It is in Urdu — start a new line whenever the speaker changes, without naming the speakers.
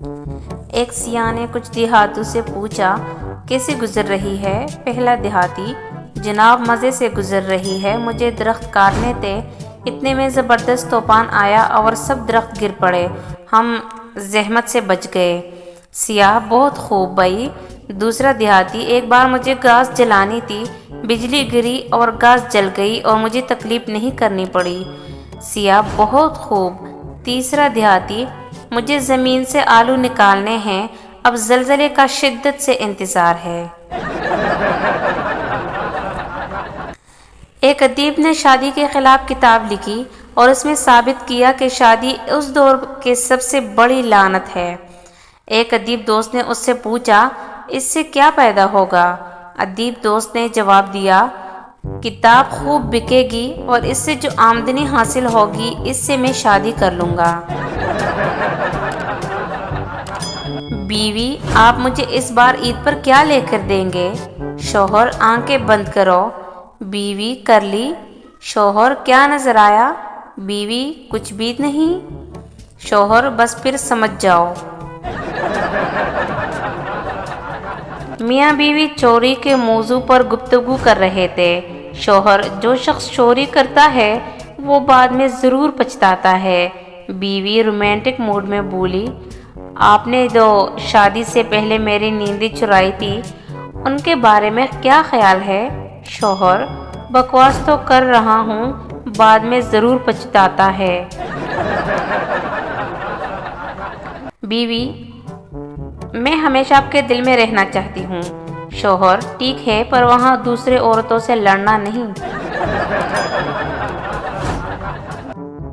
ایک سیاح نے کچھ دیہاتوں سے پوچھا، کیسے گزر رہی ہے؟ پہلا دیہاتی: جناب مزے سے گزر رہی ہے، مجھے درخت کاٹنے تھے، اتنے میں زبردست طوفان آیا اور سب درخت گر پڑے، ہم زحمت سے بچ گئے۔ سیاح: بہت خوب بھائی۔ دوسرا دیہاتی: ایک بار مجھے گھاس جلانی تھی، بجلی گری اور گھاس جل گئی اور مجھے تکلیف نہیں کرنی پڑی۔ سیاح: بہت خوب۔ تیسرا دیہاتی: مجھے زمین سے آلو نکالنے ہیں، اب زلزلے کا شدت سے انتظار ہے۔ ایک ادیب نے شادی کے خلاف کتاب لکھی اور اس میں ثابت کیا کہ شادی اس دور کی سب سے بڑی لعنت ہے۔ ایک ادیب دوست نے اس سے پوچھا، اس سے کیا پیدا ہوگا؟ ادیب دوست نے جواب دیا، کتاب خوب بکے گی اور اس سے جو آمدنی حاصل ہوگی اس سے میں شادی کر لوں گا۔ بیوی: آپ مجھے اس بار عید پر کیا لے کر دیں گے؟ شوہر: آنکھیں بند کرو۔ بیوی: کر لی۔ شوہر: کیا نظر آیا؟ بیوی: کچھ بھی نہیں۔ شوہر: بس پھر سمجھ جاؤ۔ میاں بیوی چوری کے موضوع پر گفتگو کر رہے تھے۔ شوہر: جو شخص چوری کرتا ہے وہ بعد میں ضرور پچھتاتا ہے۔ بیوی رومانٹک موڈ میں بولی، آپ نے جو شادی سے پہلے میری نیندیں چرائی تھی ان کے بارے میں کیا خیال ہے؟ شوہر: بکواس تو کر رہا ہوں، بعد میں ضرور پچھتاتا ہے۔ بیوی: میں ہمیشہ آپ کے دل میں رہنا چاہتی ہوں۔ شوہر: ٹھیک ہے، پر وہاں دوسرے عورتوں سے لڑنا نہیں۔